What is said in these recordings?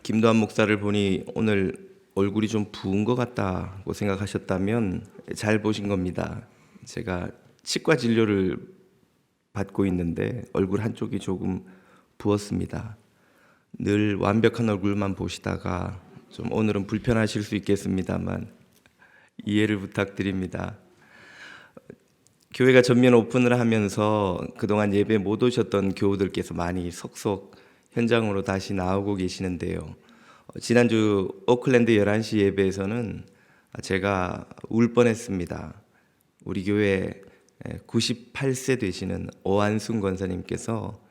김도한 목사를 보니 오늘 얼굴이 좀 부은 것 같다고 생각하셨다면 잘 보신 겁니다. 제가 치과 진료를 받고 있는데 얼굴 한쪽이 조금 부었습니다. 늘 완벽한 얼굴만 보시다가 좀 오늘은 불편하실 수 있겠습니다만 이해를 부탁드립니다. 교회가 전면 오픈을 하면서 그동안 예배 못 오셨던 교우들께서 많이 속속 현장으로 다시 나오고 계시는데요. 지난주 오클랜드 11시 예배에서는 제가 울 뻔했습니다. 우리 교회 98세 되시는 오한순 권사님께서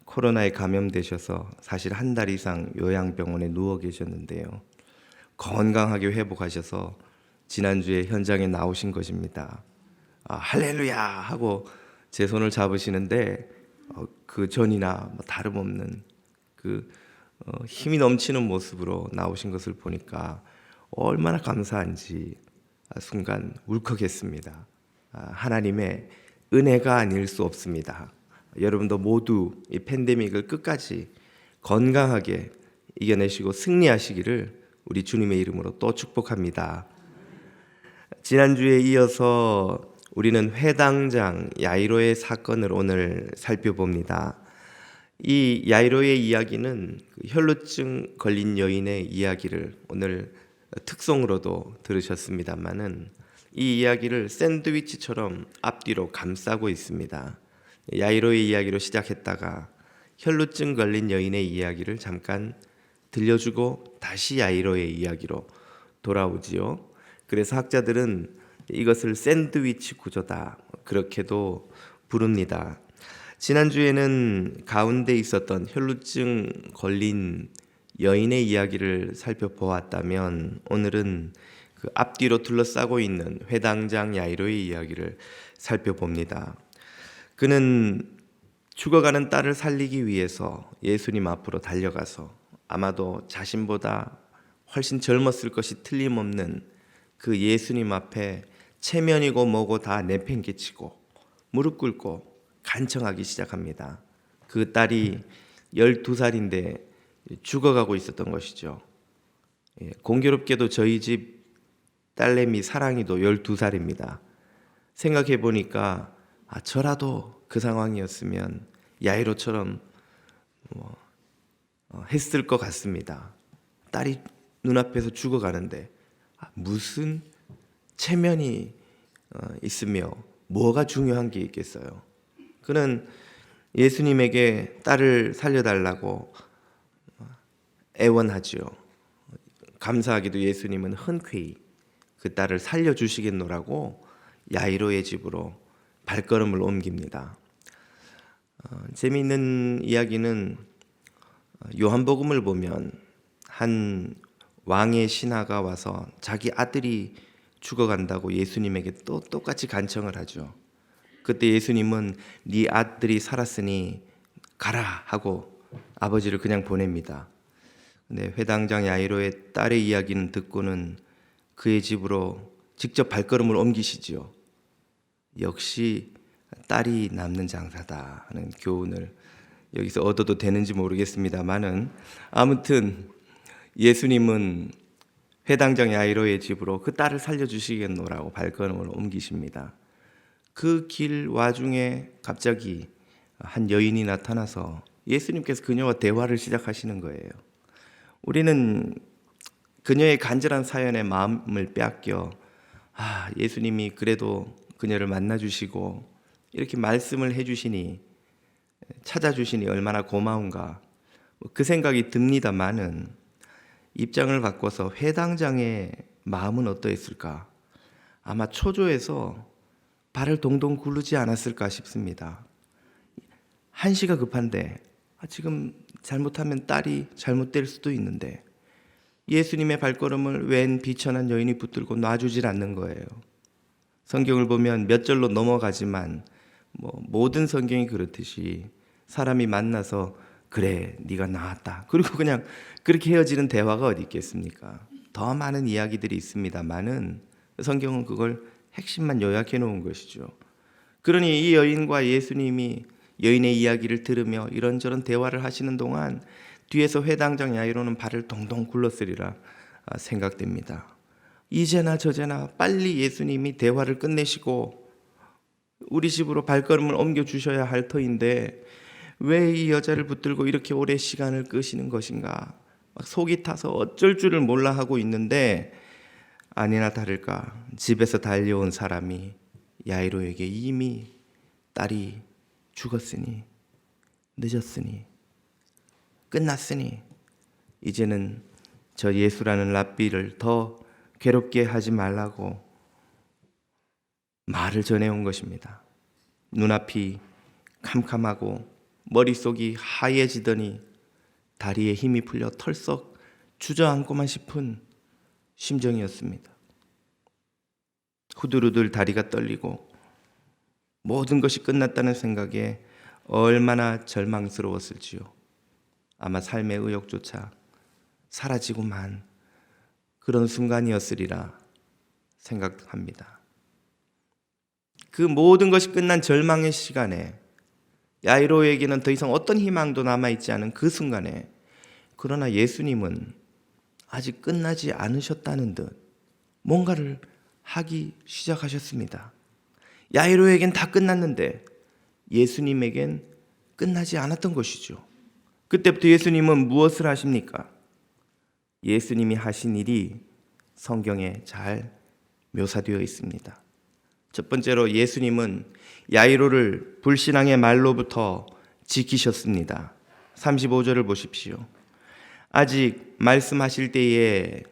코로나에 감염되셔서 사실 한 달 이상 요양병원에 누워 계셨는데요. 건강하게 회복하셔서 지난주에 현장에 나오신 것입니다. 할렐루야 하고 제 손을 잡으시는데 그 전이나 다름없는 그 힘이 넘치는 모습으로 나오신 것을 보니까 얼마나 감사한지 순간 울컥했습니다. 하나님의 은혜가 아닐 수 없습니다. 여러분도 모두 이 팬데믹을 끝까지 건강하게 이겨내시고 승리하시기를 우리 주님의 이름으로 또 축복합니다. 지난주에 이어서 우리는 회당장 야이로의 사건을 오늘 살펴봅니다. 이 야이로의 이야기는 혈루증 걸린 여인의 이야기를 오늘 특송으로도 들으셨습니다만은 이 이야기를 샌드위치처럼 앞뒤로 감싸고 있습니다. 야이로의 이야기로 시작했다가 혈루증 걸린 여인의 이야기를 잠깐 들려주고 다시 야이로의 이야기로 돌아오지요. 그래서 학자들은 이것을 샌드위치 구조다 그렇게도 부릅니다. 지난주에는 가운데 있었던 혈루증 걸린 여인의 이야기를 살펴보았다면 오늘은 그 앞뒤로 둘러싸고 있는 회당장 야이로의 이야기를 살펴봅니다. 그는 죽어가는 딸을 살리기 위해서 예수님 앞으로 달려가서 아마도 자신보다 훨씬 젊었을 것이 틀림없는 그 예수님 앞에 체면이고 뭐고 다 내팽개치고 무릎 꿇고 간청하기 시작합니다. 그 딸이 12살인데 죽어가고 있었던 것이죠. 공교롭게도 저희 집 딸내미 사랑이도 12살입니다. 생각해 보니까 저라도 그 상황이었으면 야이로처럼 했을 것 같습니다. 딸이 눈앞에서 죽어가는데 무슨 체면이 있으며 뭐가 중요한 게 있겠어요. 그는 예수님에게 딸을 살려달라고 애원하지요. 감사하게도 예수님은 흔쾌히 그 딸을 살려주시겠노라고 야이로의 집으로 발걸음을 옮깁니다. 재미있는 이야기는 요한복음을 보면 한 왕의 신하가 와서 자기 아들이 죽어간다고 예수님에게 또 똑같이 간청을 하죠. 그때 예수님은 네 아들이 살았으니 가라 하고 아버지를 그냥 보냅니다. 근데 회당장 야이로의 딸의 이야기는 듣고는 그의 집으로 직접 발걸음을 옮기시지요. 역시 딸이 남는 장사다 하는 교훈을 여기서 얻어도 되는지 모르겠습니다만은 아무튼 예수님은 회당장 야이로의 집으로 그 딸을 살려주시겠노라고 발걸음을 옮기십니다. 그 길 와중에 갑자기 한 여인이 나타나서 예수님께서 그녀와 대화를 시작하시는 거예요. 우리는 그녀의 간절한 사연에 마음을 빼앗겨 예수님이 그래도 그녀를 만나주시고 이렇게 말씀을 해주시니 찾아주시니 얼마나 고마운가 그 생각이 듭니다만은 입장을 바꿔서 회당장의 마음은 어떠했을까? 아마 초조해서 발을 동동 구르지 않았을까 싶습니다. 한시가 급한데 지금 잘못하면 딸이 잘못될 수도 있는데 예수님의 발걸음을 웬 비천한 여인이 붙들고 놔주질 않는 거예요. 성경을 보면 몇 절로 넘어가지만 모든 성경이 그렇듯이 사람이 만나서 그래 네가 나았다 그리고 그냥 그렇게 헤어지는 대화가 어디 있겠습니까? 더 많은 이야기들이 있습니다만은 성경은 그걸 핵심만 요약해 놓은 것이죠. 그러니 이 여인과 예수님이 여인의 이야기를 들으며 이런저런 대화를 하시는 동안 뒤에서 회당장 야이로는 발을 동동 굴렀으리라 생각됩니다. 이제나 저제나 빨리 예수님이 대화를 끝내시고 우리 집으로 발걸음을 옮겨주셔야 할 터인데 왜 이 여자를 붙들고 이렇게 오래 시간을 끄시는 것인가, 막 속이 타서 어쩔 줄을 몰라 하고 있는데, 아니나 다를까 집에서 달려온 사람이 야이로에게 이미 딸이 죽었으니, 늦었으니, 끝났으니 이제는 저 예수라는 랍비를 더 괴롭게 하지 말라고 말을 전해온 것입니다. 눈앞이 캄캄하고 머릿속이 하얘지더니 다리에 힘이 풀려 털썩 주저앉고만 싶은 심정이었습니다. 후들후들 다리가 떨리고 모든 것이 끝났다는 생각에 얼마나 절망스러웠을지요. 아마 삶의 의욕조차 사라지고만 그런 순간이었으리라 생각합니다. 그 모든 것이 끝난 절망의 시간에, 야이로에게는 더 이상 어떤 희망도 남아있지 않은 그 순간에, 그러나 예수님은 아직 끝나지 않으셨다는 듯 뭔가를 하기 시작하셨습니다. 야이로에겐 다 끝났는데 예수님에겐 끝나지 않았던 것이죠. 그때부터 예수님은 무엇을 하십니까? 예수님이 하신 일이 성경에 잘 묘사되어 있습니다. 첫 번째로 예수님은 야이로를 불신앙의 말로부터 지키셨습니다. 35절을 보십시오. 아직 말씀하실 때에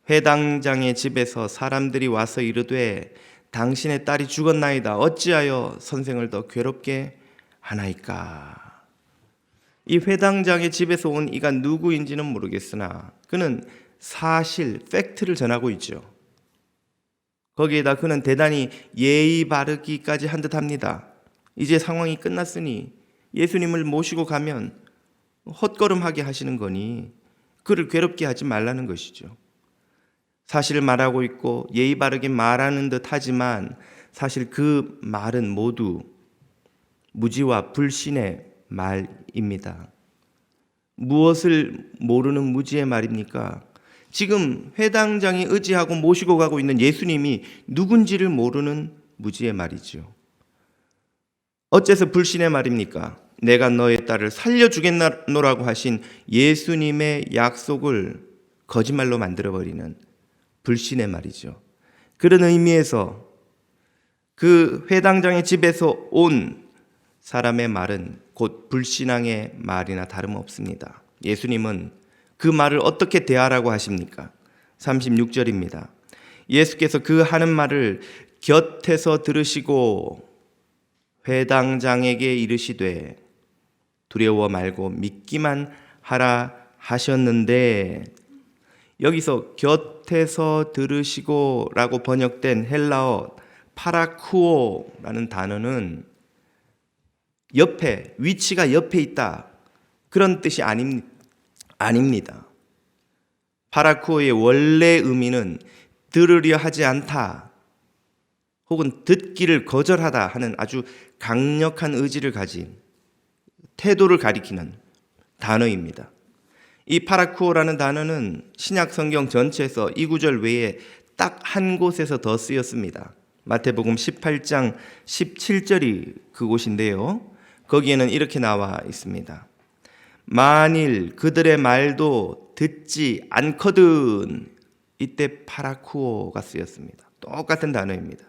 회당장의 집에서 사람들이 와서 이르되 당신의 딸이 죽었나이다. 어찌하여 선생을 더 괴롭게 하나이까? 이 회당장의 집에서 온 이가 누구인지는 모르겠으나 그는 사실, 팩트를 전하고 있죠. 거기에다 그는 대단히 예의 바르기까지 한 듯합니다. 이제 상황이 끝났으니 예수님을 모시고 가면 헛걸음하게 하시는 거니 그를 괴롭게 하지 말라는 것이죠. 사실을 말하고 있고 예의 바르게 말하는 듯 하지만 사실 그 말은 모두 무지와 불신의 말입니다. 무엇을 모르는 무지의 말입니까? 지금 회당장이 의지하고 모시고 가고 있는 예수님이 누군지를 모르는 무지의 말이죠. 어째서 불신의 말입니까? 내가 너의 딸을 살려주겠노라고 하신 예수님의 약속을 거짓말로 만들어버리는 불신의 말이죠. 그런 의미에서 그 회당장의 집에서 온 사람의 말은 곧 불신앙의 말이나 다름없습니다. 예수님은 그 말을 어떻게 대하라고 하십니까? 36절입니다. 예수께서 그 하는 말을 곁에서 들으시고 회당장에게 이르시되 두려워 말고 믿기만 하라 하셨는데, 여기서 곁에서 들으시고 라고 번역된 헬라어 파라쿠오라는 단어는 옆에, 위치가 옆에 있다, 그런 뜻이 아닙니다. 파라쿠오의 원래 의미는 들으려 하지 않다 혹은 듣기를 거절하다 하는 아주 강력한 의지를 가진 태도를 가리키는 단어입니다. 이 파라쿠오라는 단어는 신약 성경 전체에서 이 구절 외에 딱 한 곳에서 더 쓰였습니다. 마태복음 18장 17절이 그곳인데요. 거기에는 이렇게 나와 있습니다. 만일 그들의 말도 듣지 않거든. 이때 파라쿠오가 쓰였습니다. 똑같은 단어입니다.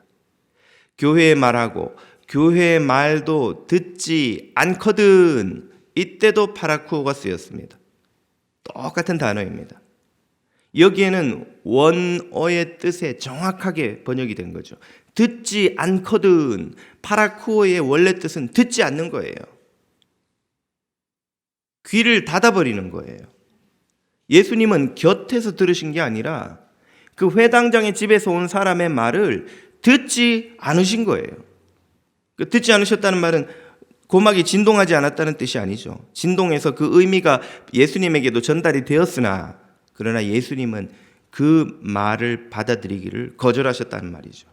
교회의 말하고 교회의 말도 듣지 않거든. 이때도 파라쿠오가 쓰였습니다. 똑같은 단어입니다. 여기에는 원어의 뜻에 정확하게 번역이 된 거죠. 듣지 않거든. 파라쿠오의 원래 뜻은 듣지 않는 거예요. 귀를 닫아버리는 거예요. 예수님은 곁에서 들으신 게 아니라 그 회당장의 집에서 온 사람의 말을 듣지 않으신 거예요. 듣지 않으셨다는 말은 고막이 진동하지 않았다는 뜻이 아니죠. 진동해서 그 의미가 예수님에게도 전달이 되었으나, 그러나 예수님은 그 말을 받아들이기를 거절하셨다는 말이죠.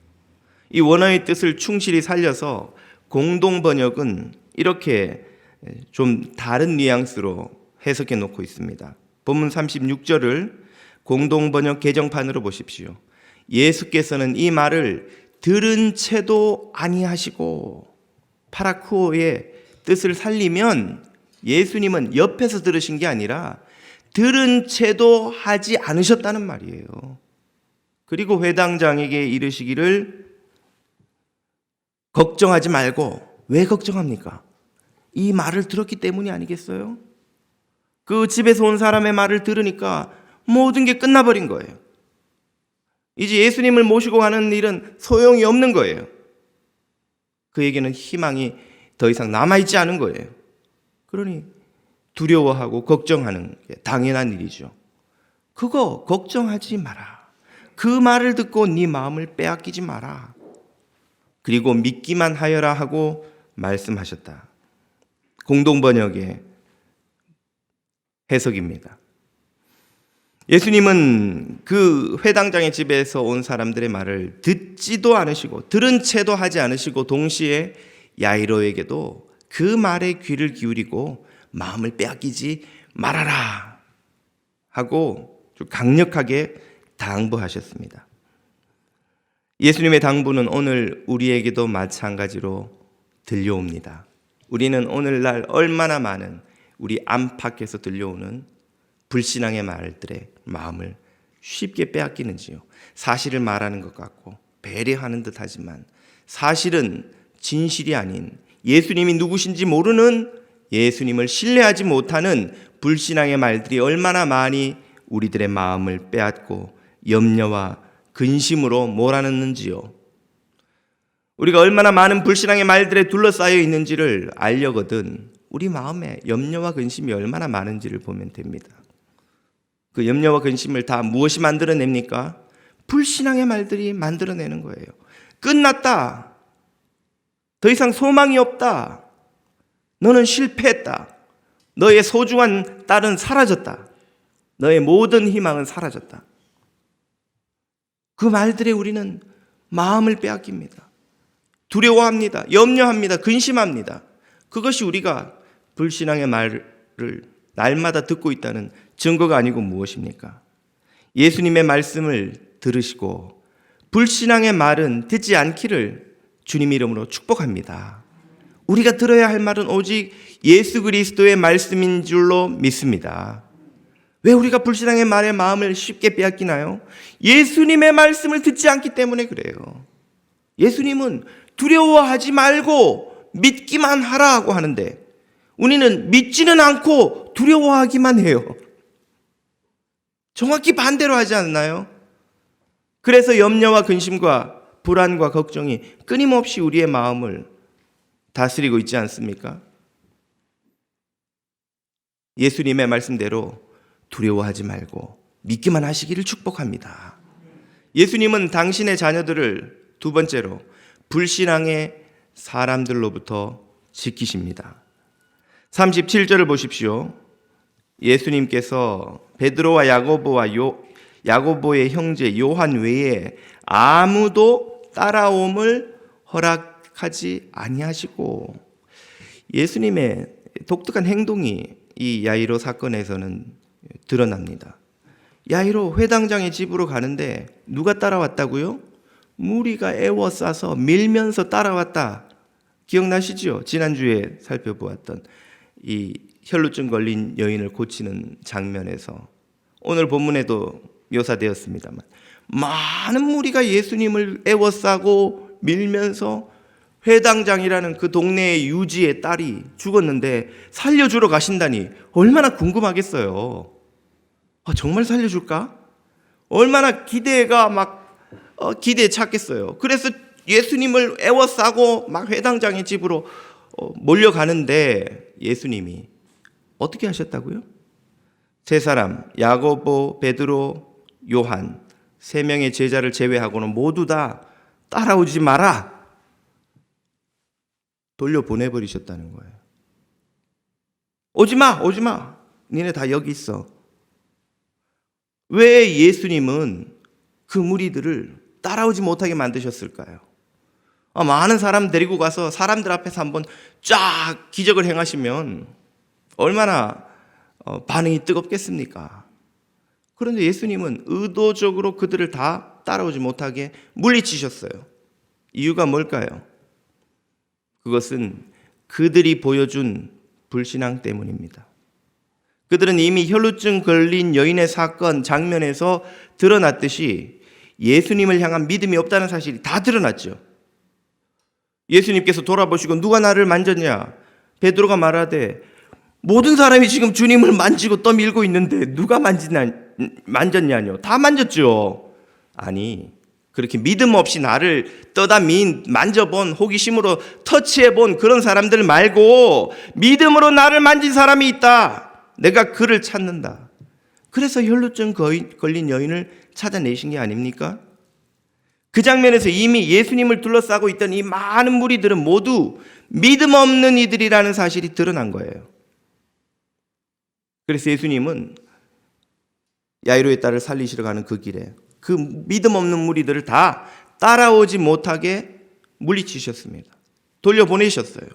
이 원어의 뜻을 충실히 살려서 공동 번역은 이렇게 좀 다른 뉘앙스로 해석해 놓고 있습니다. 본문 36절을 공동번역 개정판으로 보십시오. 예수께서는 이 말을 들은 채도 아니하시고, 파라쿠오의 뜻을 살리면 예수님은 옆에서 들으신 게 아니라 들은 채도 하지 않으셨다는 말이에요. 그리고 회당장에게 이르시기를 걱정하지 말고. 왜 걱정합니까? 이 말을 들었기 때문이 아니겠어요? 그 집에서 온 사람의 말을 들으니까 모든 게 끝나버린 거예요. 이제 예수님을 모시고 가는 일은 소용이 없는 거예요. 그에게는 희망이 더 이상 남아있지 않은 거예요. 그러니 두려워하고 걱정하는 게 당연한 일이죠. 그거 걱정하지 마라. 그 말을 듣고 네 마음을 빼앗기지 마라. 그리고 믿기만 하여라 하고 말씀하셨다. 공동번역의 해석입니다. 예수님은 그 회당장의 집에서 온 사람들의 말을 듣지도 않으시고 들은 채도 하지 않으시고 동시에 야이로에게도 그 말에 귀를 기울이고 마음을 빼앗기지 말아라 하고 강력하게 당부하셨습니다. 예수님의 당부는 오늘 우리에게도 마찬가지로 들려옵니다. 우리는 오늘날 얼마나 많은 우리 안팎에서 들려오는 불신앙의 말들의 마음을 쉽게 빼앗기는지요. 사실을 말하는 것 같고 배려하는 듯 하지만 사실은 진실이 아닌, 예수님이 누구신지 모르는, 예수님을 신뢰하지 못하는 불신앙의 말들이 얼마나 많이 우리들의 마음을 빼앗고 염려와 근심으로 몰아넣는지요. 우리가 얼마나 많은 불신앙의 말들에 둘러싸여 있는지를 알려거든 우리 마음에 염려와 근심이 얼마나 많은지를 보면 됩니다. 그 염려와 근심을 다 무엇이 만들어냅니까? 불신앙의 말들이 만들어내는 거예요. 끝났다. 더 이상 소망이 없다. 너는 실패했다. 너의 소중한 딸은 사라졌다. 너의 모든 희망은 사라졌다. 그 말들에 우리는 마음을 빼앗깁니다. 두려워합니다. 염려합니다. 근심합니다. 그것이 우리가 불신앙의 말을 날마다 듣고 있다는 증거가 아니고 무엇입니까? 예수님의 말씀을 들으시고 불신앙의 말은 듣지 않기를 주님 이름으로 축복합니다. 우리가 들어야 할 말은 오직 예수 그리스도의 말씀인 줄로 믿습니다. 왜 우리가 불신앙의 말에 마음을 쉽게 빼앗기나요? 예수님의 말씀을 듣지 않기 때문에 그래요. 예수님은 두려워하지 말고 믿기만 하라고 하는데 우리는 믿지는 않고 두려워하기만 해요. 정확히 반대로 하지 않나요? 그래서 염려와 근심과 불안과 걱정이 끊임없이 우리의 마음을 다스리고 있지 않습니까? 예수님의 말씀대로 두려워하지 말고 믿기만 하시기를 축복합니다. 예수님은 당신의 자녀들을 두 번째로 불신앙의 사람들로부터 지키십니다. 37절을 보십시오. 예수님께서 베드로와 야고보의 형제 요한 외에 아무도 따라옴을 허락하지 아니하시고, 예수님의 독특한 행동이 이 야이로 사건에서는 드러납니다. 야이로 회당장의 집으로 가는데 누가 따라왔다고요? 무리가 애워싸서 밀면서 따라왔다. 기억나시죠? 지난주에 살펴보았던 이 혈루증 걸린 여인을 고치는 장면에서 오늘 본문에도 묘사되었습니다만 많은 무리가 예수님을 애워싸고 밀면서 회당장이라는 그 동네의 유지의 딸이 죽었는데 살려주러 가신다니 얼마나 궁금하겠어요. 정말 살려줄까? 얼마나 기대에 찼겠어요. 그래서 예수님을 애워싸고 막 회당장의 집으로 몰려가는데 예수님이 어떻게 하셨다고요? 세 사람, 야고보, 베드로, 요한, 세 명의 제자를 제외하고는 모두 다 따라오지 마라. 돌려보내버리셨다는 거예요. 오지 마. 니네 다 여기 있어. 왜 예수님은 그 무리들을 따라오지 못하게 만드셨을까요? 많은 사람 데리고 가서 사람들 앞에서 한번 쫙 기적을 행하시면 얼마나 반응이 뜨겁겠습니까? 그런데 예수님은 의도적으로 그들을 다 따라오지 못하게 물리치셨어요. 이유가 뭘까요? 그것은 그들이 보여준 불신앙 때문입니다. 그들은 이미 혈루증 걸린 여인의 사건 장면에서 드러났듯이 예수님을 향한 믿음이 없다는 사실이 다 드러났죠. 예수님께서 돌아보시고 누가 나를 만졌냐? 베드로가 말하되 모든 사람이 지금 주님을 만지고 떠밀고 있는데 누가 만졌냐뇨? 다 만졌죠. 아니, 그렇게 믿음 없이 나를 떠다 만져본, 호기심으로 터치해본 그런 사람들 말고 믿음으로 나를 만진 사람이 있다. 내가 그를 찾는다. 그래서 혈루증 걸린 여인을 찾아내신 게 아닙니까? 그 장면에서 이미 예수님을 둘러싸고 있던 이 많은 무리들은 모두 믿음 없는 이들이라는 사실이 드러난 거예요. 그래서 예수님은 야이로의 딸을 살리시러 가는 그 길에 그 믿음 없는 무리들을 다 따라오지 못하게 물리치셨습니다. 돌려보내셨어요.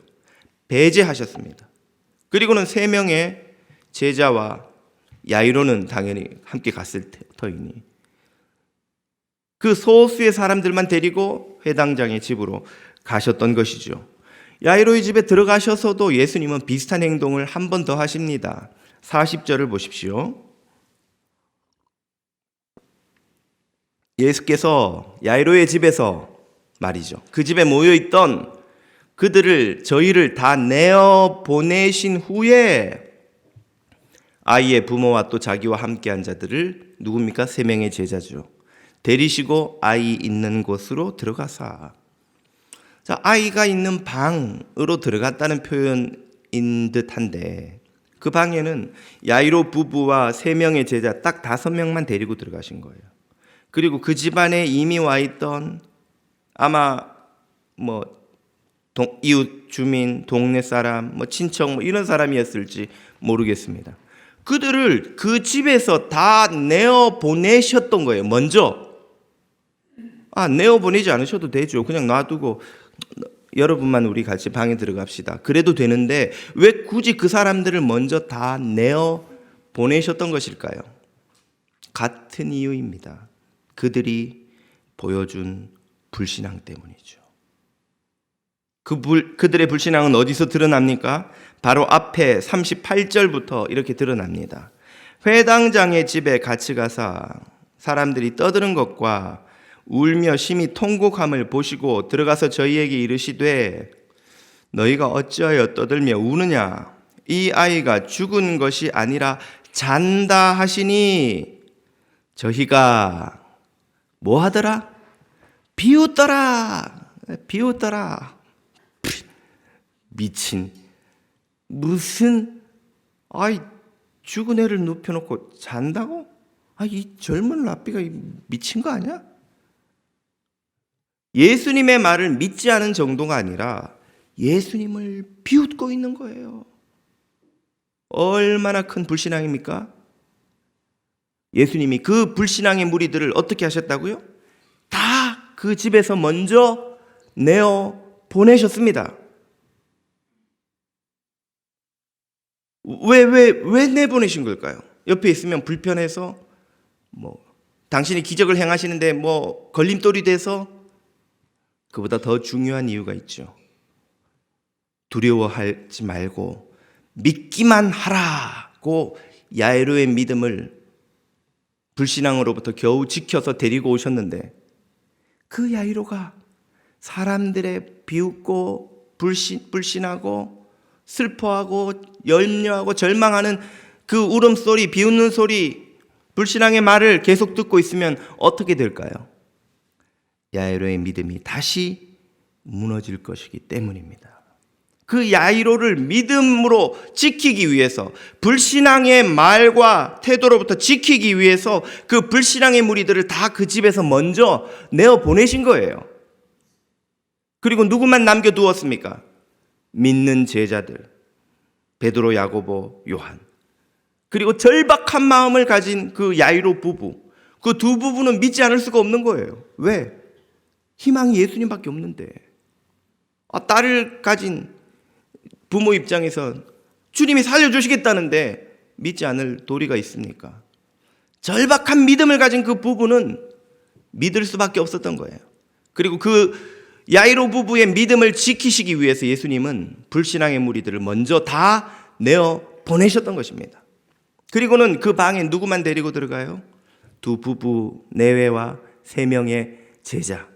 배제하셨습니다. 그리고는 3명의 제자와 야이로는 당연히 함께 갔을 터이니 그 소수의 사람들만 데리고 회당장의 집으로 가셨던 것이죠. 야이로의 집에 들어가셔서도 예수님은 비슷한 행동을 한 번 더 하십니다. 40절을 보십시오. 예수께서 야이로의 집에서 말이죠. 그 집에 모여있던 저희를 다 내어 보내신 후에 아이의 부모와 또 자기와 함께한 자들을 누굽니까? 3명의 제자죠. 데리시고 아이 있는 곳으로 들어가사. 자, 아이가 있는 방으로 들어갔다는 표현인 듯한데 그 방에는 야이로 부부와 3명의 제자 딱 5명만 데리고 들어가신 거예요. 그리고 그 집안에 이미 와 있던 아마 이웃 주민, 동네 사람, 친척 이런 사람이었을지 모르겠습니다. 그들을 그 집에서 다 내어 보내셨던 거예요. 먼저 내어 보내지 않으셔도 되죠. 그냥 놔두고 여러분만 우리 같이 방에 들어갑시다. 그래도 되는데 왜 굳이 그 사람들을 먼저 다 내어 보내셨던 것일까요? 같은 이유입니다. 그들이 보여준 불신앙 때문이죠. 그들의 불신앙은 어디서 드러납니까? 바로 앞에 38절부터 이렇게 드러납니다. 회당장의 집에 같이 가사 사람들이 떠드는 것과 울며 심히 통곡함을 보시고 들어가서 저희에게 이르시되 너희가 어찌하여 떠들며 우느냐? 이 아이가 죽은 것이 아니라 잔다 하시니 저희가 뭐 하더라? 비웃더라. 미친. 무슨 죽은 애를 눕혀놓고 잔다고? 이 젊은 라삐가 미친 거 아니야? 예수님의 말을 믿지 않은 정도가 아니라 예수님을 비웃고 있는 거예요. 얼마나 큰 불신앙입니까? 예수님이 그 불신앙의 무리들을 어떻게 하셨다고요? 다 그 집에서 먼저 내어 보내셨습니다. 왜 내보내신 걸까요? 옆에 있으면 불편해서, 당신이 기적을 행하시는데 걸림돌이 돼서? 그보다 더 중요한 이유가 있죠. 두려워하지 말고 믿기만 하라고 야이로의 믿음을 불신앙으로부터 겨우 지켜서 데리고 오셨는데 그 야이로가 사람들의 비웃고 불신하고 슬퍼하고 염려하고 절망하는 그 울음소리, 비웃는 소리, 불신앙의 말을 계속 듣고 있으면 어떻게 될까요? 야이로의 믿음이 다시 무너질 것이기 때문입니다. 그 야이로를 믿음으로 지키기 위해서, 불신앙의 말과 태도로부터 지키기 위해서 그 불신앙의 무리들을 다 그 집에서 먼저 내어 보내신 거예요. 그리고 누구만 남겨두었습니까? 믿는 제자들, 베드로, 야고보, 요한. 그리고 절박한 마음을 가진 그 야이로 부부. 그 두 부부는 믿지 않을 수가 없는 거예요. 왜? 희망이 예수님밖에 없는데. 딸을 가진 부모 입장에서 주님이 살려주시겠다는데 믿지 않을 도리가 있습니까? 절박한 믿음을 가진 그 부부는 믿을 수밖에 없었던 거예요. 그리고 그 야이로 부부의 믿음을 지키시기 위해서 예수님은 불신앙의 무리들을 먼저 다 내어 보내셨던 것입니다. 그리고는 그 방에 누구만 데리고 들어가요? 두 부부 내외와 3명의 제자,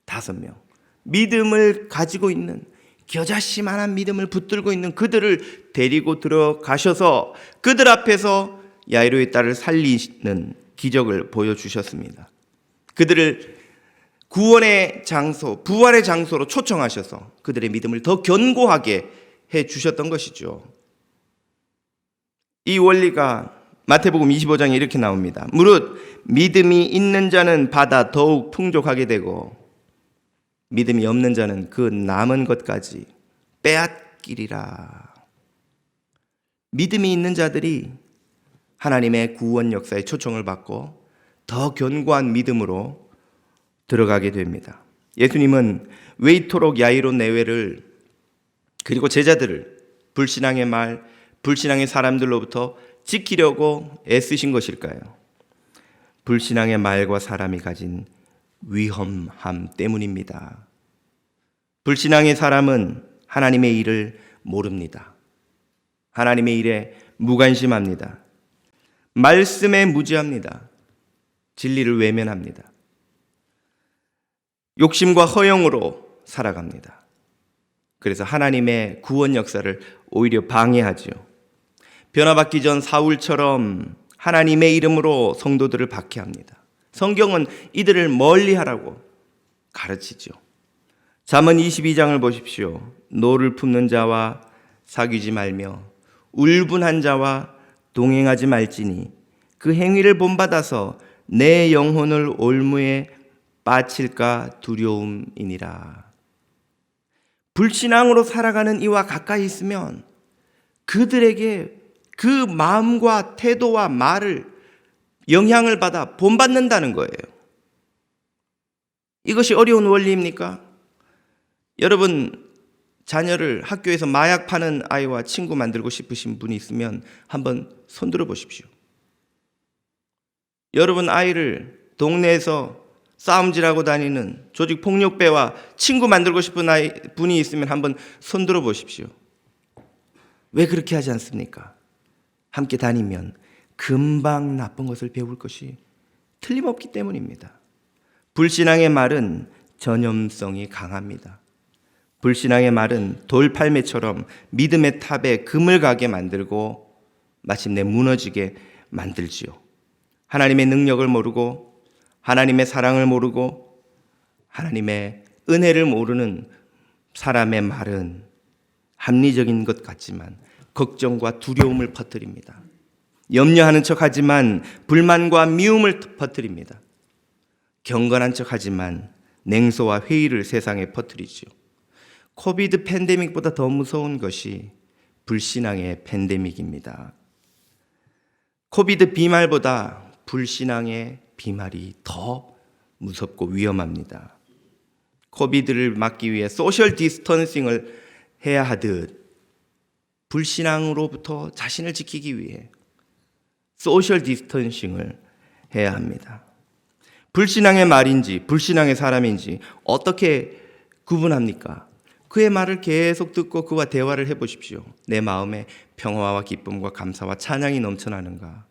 5명. 믿음을 가지고 있는, 겨자씨만한 믿음을 붙들고 있는 그들을 데리고 들어가셔서 그들 앞에서 야이로의 딸을 살리는 기적을 보여주셨습니다. 그들을 구원의 장소, 부활의 장소로 초청하셔서 그들의 믿음을 더 견고하게 해주셨던 것이죠. 이 원리가 마태복음 25장에 이렇게 나옵니다. 무릇 믿음이 있는 자는 받아 더욱 풍족하게 되고 믿음이 없는 자는 그 남은 것까지 빼앗기리라. 믿음이 있는 자들이 하나님의 구원 역사에 초청을 받고 더 견고한 믿음으로 들어가게 됩니다. 예수님은 왜 이토록 야이로 내외를 그리고 제자들을 불신앙의 말, 불신앙의 사람들로부터 지키려고 애쓰신 것일까요? 불신앙의 말과 사람이 가진 위험함 때문입니다. 불신앙의 사람은 하나님의 일을 모릅니다. 하나님의 일에 무관심합니다. 말씀에 무지합니다. 진리를 외면합니다. 욕심과 허영으로 살아갑니다. 그래서 하나님의 구원 역사를 오히려 방해하죠. 변화받기 전 사울처럼 하나님의 이름으로 성도들을 박해합니다. 성경은 이들을 멀리하라고 가르치죠. 잠언 22장을 보십시오. 노를 품는 자와 사귀지 말며 울분한 자와 동행하지 말지니 그 행위를 본받아서 내 영혼을 올무에 빠칠까 두려움이니라. 불신앙으로 살아가는 이와 가까이 있으면 그들에게 그 마음과 태도와 말을 영향을 받아 본받는다는 거예요. 이것이 어려운 원리입니까? 여러분, 자녀를 학교에서 마약 파는 아이와 친구 만들고 싶으신 분이 있으면 한번 손들어 보십시오. 여러분 아이를 동네에서 싸움질하고 다니는 조직폭력배와 친구 만들고 싶은 분이 있으면 한번 손들어 보십시오. 왜 그렇게 하지 않습니까? 함께 다니면 금방 나쁜 것을 배울 것이 틀림없기 때문입니다. 불신앙의 말은 전염성이 강합니다. 불신앙의 말은 돌팔매처럼 믿음의 탑에 금을 가게 만들고 마침내 무너지게 만들지요. 하나님의 능력을 모르고 하나님의 사랑을 모르고 하나님의 은혜를 모르는 사람의 말은 합리적인 것 같지만 걱정과 두려움을 퍼뜨립니다. 염려하는 척하지만 불만과 미움을 퍼뜨립니다. 경건한 척하지만 냉소와 회의를 세상에 퍼뜨리죠. 코비드 팬데믹보다 더 무서운 것이 불신앙의 팬데믹입니다. 코비드 비말보다 불신앙의 비말이 더 무섭고 위험합니다. 코비드를 막기 위해 소셜 디스턴싱을 해야 하듯 불신앙으로부터 자신을 지키기 위해 소셜 디스턴싱을 해야 합니다. 불신앙의 말인지 불신앙의 사람인지 어떻게 구분합니까? 그의 말을 계속 듣고 그와 대화를 해보십시오. 내 마음에 평화와 기쁨과 감사와 찬양이 넘쳐나는가?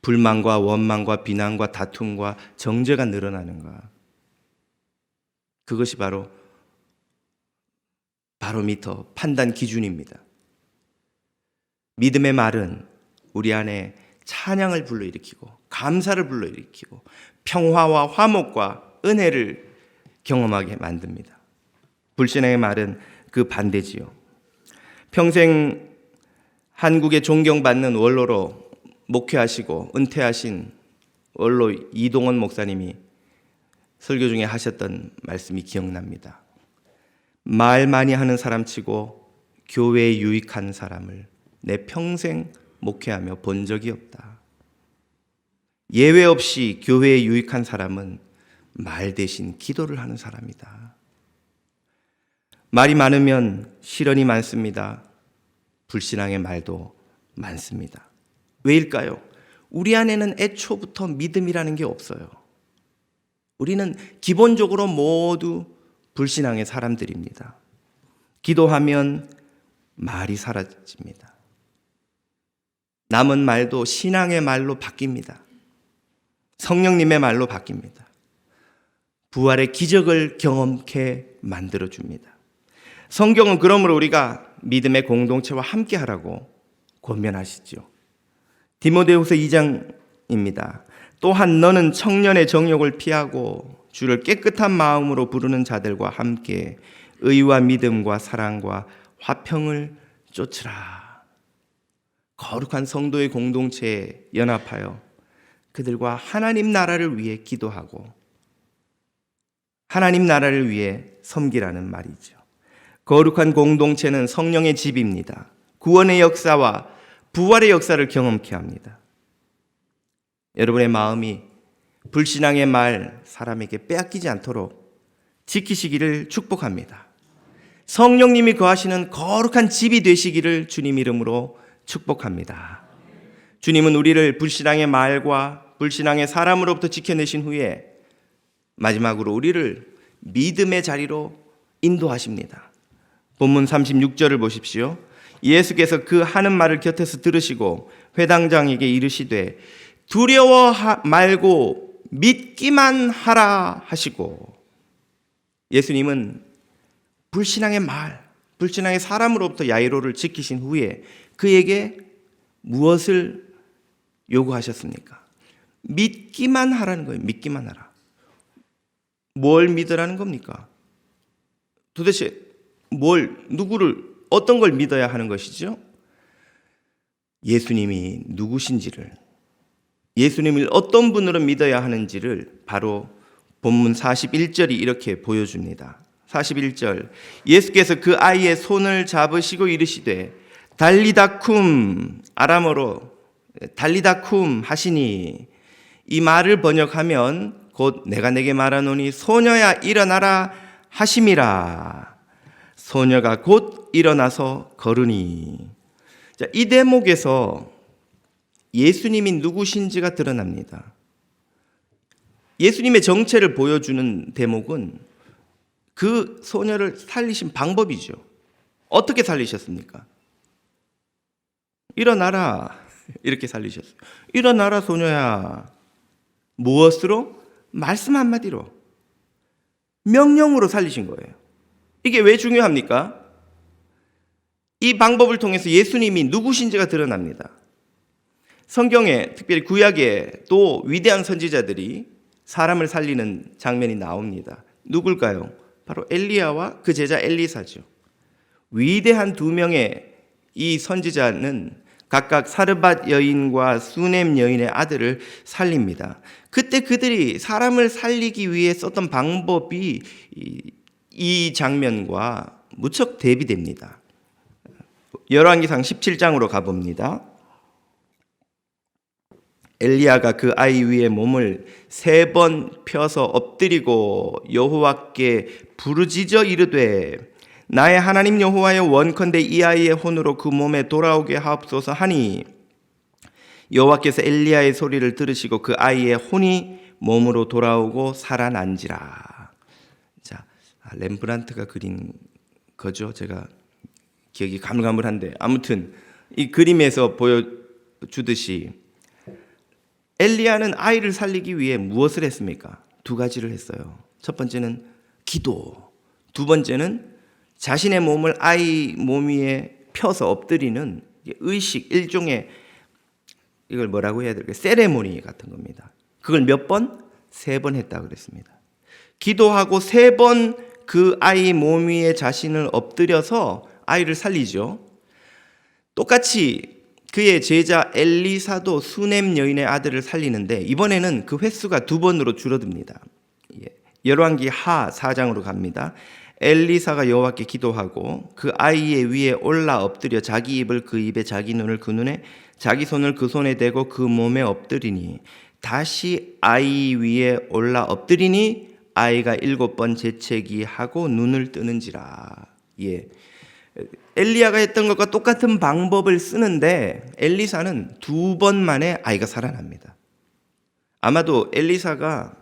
불만과 원망과 비난과 다툼과 정죄가 늘어나는가? 그것이 바로 바로미터, 판단 기준입니다. 믿음의 말은 우리 안에 찬양을 불러일으키고 감사를 불러일으키고 평화와 화목과 은혜를 경험하게 만듭니다. 불신앙의 말은 그 반대지요. 평생 한국에 존경받는 원로로 목회하시고 은퇴하신 원로 이동원 목사님이 설교 중에 하셨던 말씀이 기억납니다. 말 많이 하는 사람치고 교회에 유익한 사람을 내 평생 목회하며 본 적이 없다. 예외 없이 교회에 유익한 사람은 말 대신 기도를 하는 사람이다. 말이 많으면 실언이 많습니다. 불신앙의 말도 많습니다. 왜일까요? 우리 안에는 애초부터 믿음이라는 게 없어요. 우리는 기본적으로 모두 불신앙의 사람들입니다. 기도하면 말이 사라집니다. 남은 말도 신앙의 말로 바뀝니다. 성령님의 말로 바뀝니다. 부활의 기적을 경험케 만들어줍니다. 성경은 그러므로 우리가 믿음의 공동체와 함께하라고 권면하시죠. 디모데후서 2장입니다. 또한 너는 청년의 정욕을 피하고 주를 깨끗한 마음으로 부르는 자들과 함께 의와 믿음과 사랑과 화평을 쫓으라. 거룩한 성도의 공동체에 연합하여 그들과 하나님 나라를 위해 기도하고 하나님 나라를 위해 섬기라는 말이죠. 거룩한 공동체는 성령의 집입니다. 구원의 역사와 부활의 역사를 경험케 합니다. 여러분의 마음이 불신앙의 말 사람에게 빼앗기지 않도록 지키시기를 축복합니다. 성령님이 거하시는 거룩한 집이 되시기를 주님 이름으로 축복합니다. 주님은 우리를 불신앙의 말과 불신앙의 사람으로부터 지켜내신 후에 마지막으로 우리를 믿음의 자리로 인도하십니다. 본문 36절을 보십시오. 예수께서 그 하는 말을 곁에서 들으시고 회당장에게 이르시되 두려워 말고 믿기만 하라 하시고, 예수님은 불신앙의 말, 불신앙의 사람으로부터 야이로를 지키신 후에 그에게 무엇을 요구하셨습니까? 믿기만 하라는 거예요. 믿기만 하라. 뭘 믿으라는 겁니까? 도대체 누구를, 어떤 걸 믿어야 하는 것이죠? 예수님이 누구신지를, 예수님을 어떤 분으로 믿어야 하는지를 바로 본문 41절이 이렇게 보여줍니다. 41절, 예수께서 그 아이의 손을 잡으시고 이르시되 달리다쿰, 아람어로 달리다쿰 하시니, 이 말을 번역하면 곧 내가 내게 말하노니 소녀야 일어나라 하심이라. 소녀가 곧 일어나서 걸으니. 자, 이 대목에서 예수님이 누구신지가 드러납니다. 예수님의 정체를 보여주는 대목은 그 소녀를 살리신 방법이죠. 어떻게 살리셨습니까? 일어나라, 이렇게 살리셨어요. 일어나라 소녀야. 무엇으로? 말씀 한마디로, 명령으로 살리신 거예요. 이게 왜 중요합니까? 이 방법을 통해서 예수님이 누구신지가 드러납니다. 성경에, 특별히 구약에 또 위대한 선지자들이 사람을 살리는 장면이 나옵니다. 누굴까요? 바로 엘리야와 그 제자 엘리사죠. 위대한 두 명의 이 선지자는 각각 사르밧 여인과 수넴 여인의 아들을 살립니다. 그때 그들이 사람을 살리기 위해 썼던 방법이 이 장면과 무척 대비됩니다. 열왕기상 17장으로 가봅니다. 엘리야가 그 아이 위에 몸을 3번 펴서 엎드리고 여호와께 부르짖어 이르되 나의 하나님 여호와여, 원컨대 이 아이의 혼으로 그 몸에 돌아오게 하옵소서 하니, 여호와께서 엘리야의 소리를 들으시고 그 아이의 혼이 몸으로 돌아오고 살아난지라. 자, 렘브란트가 그린 거죠. 제가 기억이 가물가물한데 아무튼 이 그림에서 보여주듯이 엘리야는 아이를 살리기 위해 무엇을 했습니까? 2가지를 했어요. 첫 번째는 기도, 두 번째는 자신의 몸을 아이 몸 위에 펴서 엎드리는 의식, 일종의, 이걸 뭐라고 해야 될까요? 세레모니 같은 겁니다. 그걸 몇 번? 3번 했다고 그랬습니다. 기도하고 3번 그 아이 몸 위에 자신을 엎드려서 아이를 살리죠. 똑같이 그의 제자 엘리사도 수넴 여인의 아들을 살리는데 이번에는 그 횟수가 2번으로 줄어듭니다. 열왕기 하 4장으로 갑니다. 엘리사가 여호와께 기도하고 그 아이의 위에 올라 엎드려 자기 입을 그 입에, 자기 눈을 그 눈에, 자기 손을 그 손에 대고 그 몸에 엎드리니 다시 아이 위에 올라 엎드리니 아이가 7번 재채기하고 눈을 뜨는지라. 엘리야가 했던 것과 똑같은 방법을 쓰는데 엘리사는 2번 만에 아이가 살아납니다. 아마도 엘리야가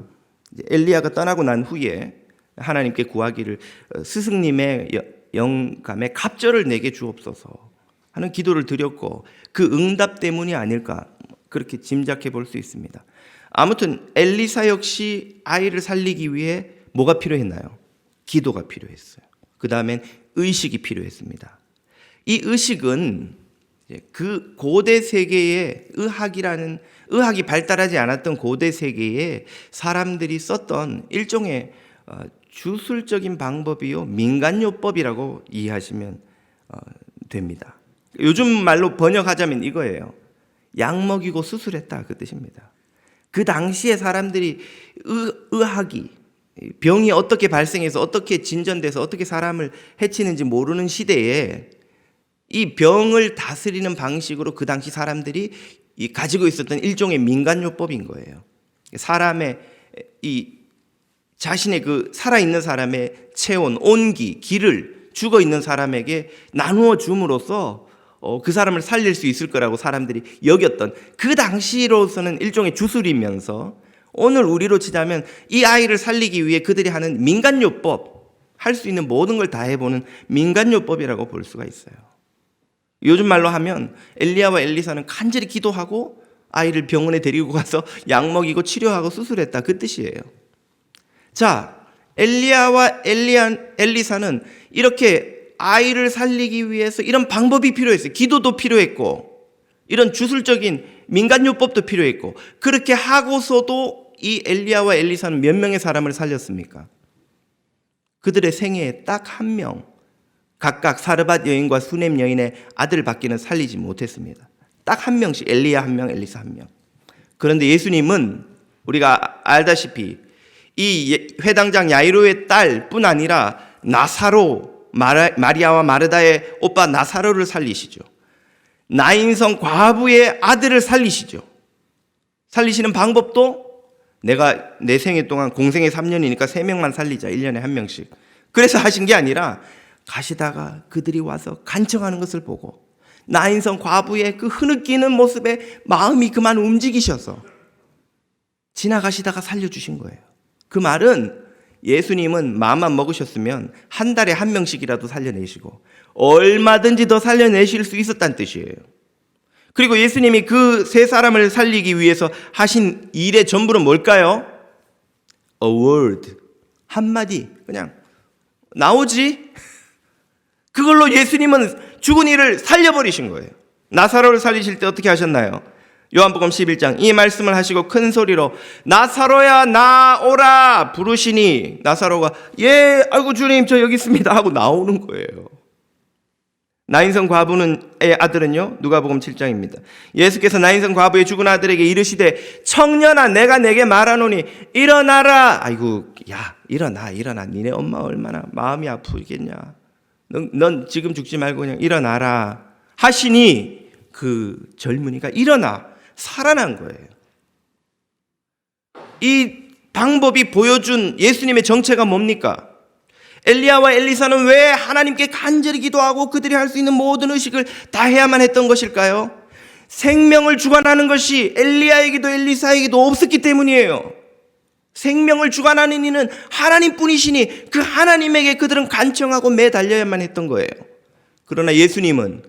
떠나고 난 후에 하나님께 구하기를 스승님의 영감에 갑절을 내게 주옵소서 하는 기도를 드렸고 그 응답 때문이 아닐까 그렇게 짐작해 볼 수 있습니다. 아무튼 엘리사 역시 아이를 살리기 위해 뭐가 필요했나요? 기도가 필요했어요. 그 다음엔 의식이 필요했습니다. 이 의식은 그 고대 세계의 의학이 발달하지 않았던 고대 세계에 사람들이 썼던 일종의 주술적인 방법이요 민간요법이라고 이해하시면 됩니다. 요즘 말로 번역하자면 이거예요. 약 먹이고 수술했다 그 뜻입니다. 그 당시에 사람들이 의학이 병이 어떻게 발생해서 어떻게 진전돼서 어떻게 사람을 해치는지 모르는 시대에 이 병을 다스리는 방식으로 그 당시 사람들이 가지고 있었던 일종의 민간요법인 거예요. 사람의 자신의 그 살아있는 사람의 체온, 온기, 기를 죽어있는 사람에게 나누어 줌으로써 그 사람을 살릴 수 있을 거라고 사람들이 여겼던 그 당시로서는 일종의 주술이면서 오늘 우리로 치자면 이 아이를 살리기 위해 그들이 하는 민간요법, 할 수 있는 모든 걸 다 해보는 민간요법이라고 볼 수가 있어요. 요즘 말로 하면 엘리야와 엘리사는 간절히 기도하고 아이를 병원에 데리고 가서 약 먹이고 치료하고 수술했다 그 뜻이에요. 자, 엘리야와 엘리사는 이렇게 아이를 살리기 위해서 이런 방법이 필요했어요. 기도도 필요했고 이런 주술적인 민간요법도 필요했고 그렇게 하고서도 이 엘리야와 엘리사는 몇 명의 사람을 살렸습니까? 그들의 생애에 딱 한 명, 각각 사르밧 여인과 수넴 여인의 아들 밖에는 살리지 못했습니다. 딱 한 명씩, 엘리야 한 명, 엘리사 한 명. 그런데 예수님은 우리가 알다시피 이 회당장 야이로의 딸뿐 아니라 나사로, 마리아와 마르다의 오빠 나사로를 살리시죠. 나인성 과부의 아들을 살리시죠. 살리시는 방법도 내가 내 생애 동안 공생애 3년이니까 3명만 살리자. 1년에 1명씩. 그래서 하신 게 아니라 가시다가 그들이 와서 간청하는 것을 보고 나인성 과부의 그 흐느끼는 모습에 마음이 그만 움직이셔서 지나가시다가 살려주신 거예요. 그 말은 예수님은 마음만 먹으셨으면 한 달에 1명씩이라도 살려내시고 얼마든지 더 살려내실 수 있었다는 뜻이에요. 그리고 예수님이 그 세 사람을 살리기 위해서 하신 일의 전부는 뭘까요? A word. 한마디. 그냥 나오지? 그걸로 예수님은 죽은 이를 살려버리신 거예요. 나사로를 살리실 때 어떻게 하셨나요? 요한복음 11장 이 말씀을 하시고 큰 소리로 나사로야 나오라 부르시니 나사로가 예 아이고 주님 저 여기 있습니다 하고 나오는 거예요. 나인성 과부의 아들은요 누가복음 7장입니다. 예수께서 나인성 과부의 죽은 아들에게 이르시되 청년아 내가 내게 말하노니 일어나라. 아이고 야 일어나 니네 엄마 얼마나 마음이 아프겠냐. 넌 지금 죽지 말고 그냥 일어나라 하시니 그 젊은이가 일어나 살아난 거예요. 이 방법이 보여준 예수님의 정체가 뭡니까? 엘리야와 엘리사는 왜 하나님께 간절히 기도하고 그들이 할 수 있는 모든 의식을 다 해야만 했던 것일까요? 생명을 주관하는 것이 엘리야에게도 엘리사에게도 없었기 때문이에요. 생명을 주관하는 이는 하나님뿐이시니 그 하나님에게 그들은 간청하고 매달려야만 했던 거예요. 그러나 예수님은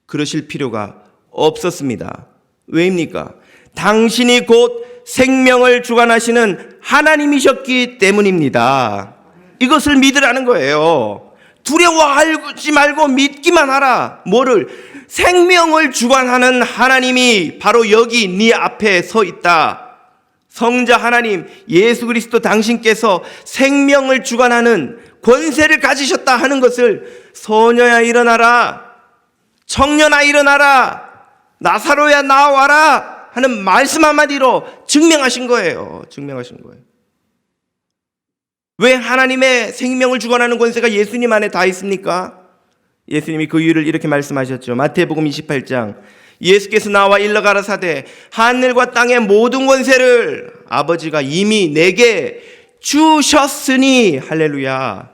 그러실 필요가 없었습니다. 왜입니까? 당신이 곧 생명을 주관하시는 하나님이셨기 때문입니다. 이것을 믿으라는 거예요. 두려워하지 말고 믿기만 하라. 뭐를? 생명을 주관하는 하나님이 바로 여기 네 앞에 서 있다. 성자 하나님 예수 그리스도 당신께서 생명을 주관하는 권세를 가지셨다 하는 것을 소녀야 일어나라, 청년아 일어나라, 나사로야 나와라 하는 말씀 한마디로 증명하신 거예요. 증명하신 거예요. 왜 하나님의 생명을 주관하는 권세가 예수님 안에 다 있습니까? 예수님이 그 이유를 이렇게 말씀하셨죠. 마태복음 28장 예수께서 나와 일러 가라사대 하늘과 땅의 모든 권세를 아버지가 이미 내게 주셨으니 할렐루야.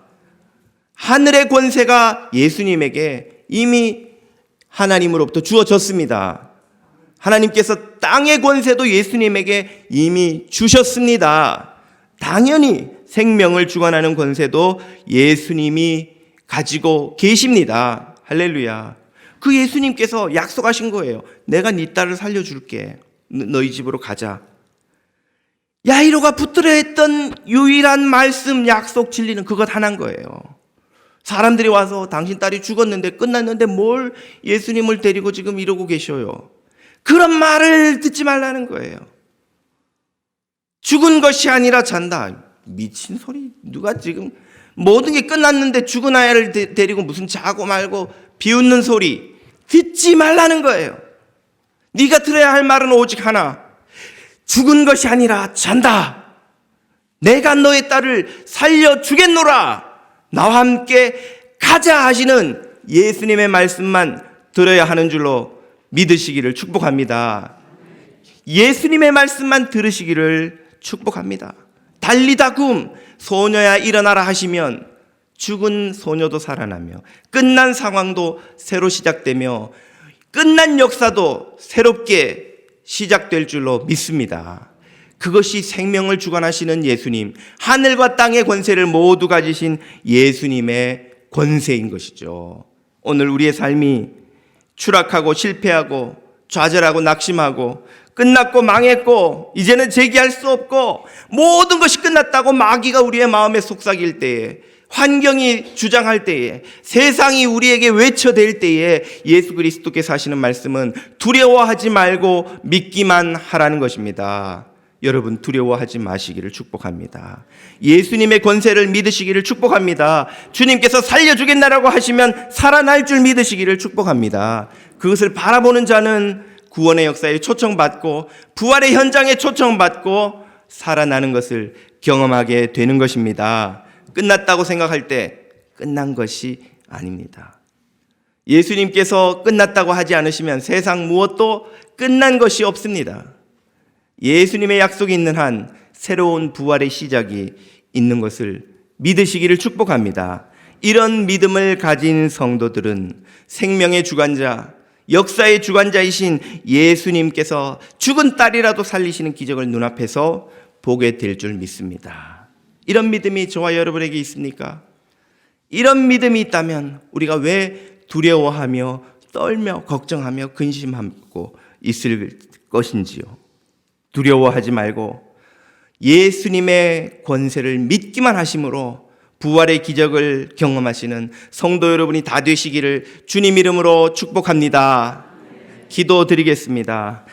하늘의 권세가 예수님에게 이미 하나님으로부터 주어졌습니다. 하나님께서 땅의 권세도 예수님에게 이미 주셨습니다. 당연히 생명을 주관하는 권세도 예수님이 가지고 계십니다. 할렐루야. 그 예수님께서 약속하신 거예요. 내가 네 딸을 살려줄게. 너희 집으로 가자. 야이로가 붙들어 했던 유일한 말씀, 약속, 진리는 그것 하나인 거예요. 사람들이 와서 당신 딸이 죽었는데 끝났는데 뭘 예수님을 데리고 지금 이러고 계셔요. 그런 말을 듣지 말라는 거예요. 죽은 것이 아니라 잔다. 미친 소리. 누가 지금 모든 게 끝났는데 죽은 아이를 데리고 무슨 자고 말고 비웃는 소리 듣지 말라는 거예요. 네가 들어야 할 말은 오직 하나. 죽은 것이 아니라 잔다. 내가 너의 딸을 살려주겠노라. 나와 함께 가자 하시는 예수님의 말씀만 들어야 하는 줄로 믿으시기를 축복합니다. 예수님의 말씀만 들으시기를 축복합니다. 달리다 굼 소녀야 일어나라 하시면 죽은 소녀도 살아나며 끝난 상황도 새로 시작되며 끝난 역사도 새롭게 시작될 줄로 믿습니다. 그것이 생명을 주관하시는 예수님, 하늘과 땅의 권세를 모두 가지신 예수님의 권세인 것이죠. 오늘 우리의 삶이 추락하고 실패하고 좌절하고 낙심하고 끝났고 망했고 이제는 재기할 수 없고 모든 것이 끝났다고 마귀가 우리의 마음에 속삭일 때에, 환경이 주장할 때에, 세상이 우리에게 외쳐댈 때에 예수 그리스도께서 하시는 말씀은 두려워하지 말고 믿기만 하라는 것입니다. 여러분 두려워하지 마시기를 축복합니다. 예수님의 권세를 믿으시기를 축복합니다. 주님께서 살려주겠나라고 하시면 살아날 줄 믿으시기를 축복합니다. 그것을 바라보는 자는 구원의 역사에 초청받고 부활의 현장에 초청받고 살아나는 것을 경험하게 되는 것입니다. 끝났다고 생각할 때 끝난 것이 아닙니다. 예수님께서 끝났다고 하지 않으시면 세상 무엇도 끝난 것이 없습니다. 예수님의 약속이 있는 한 새로운 부활의 시작이 있는 것을 믿으시기를 축복합니다. 이런 믿음을 가진 성도들은 생명의 주관자, 역사의 주관자이신 예수님께서 죽은 딸이라도 살리시는 기적을 눈앞에서 보게 될 줄 믿습니다. 이런 믿음이 저와 여러분에게 있습니까? 이런 믿음이 있다면 우리가 왜 두려워하며 떨며 걱정하며 근심하고 있을 것인지요. 두려워하지 말고 예수님의 권세를 믿기만 하심으로 부활의 기적을 경험하시는 성도 여러분이 다 되시기를 주님 이름으로 축복합니다. 기도드리겠습니다.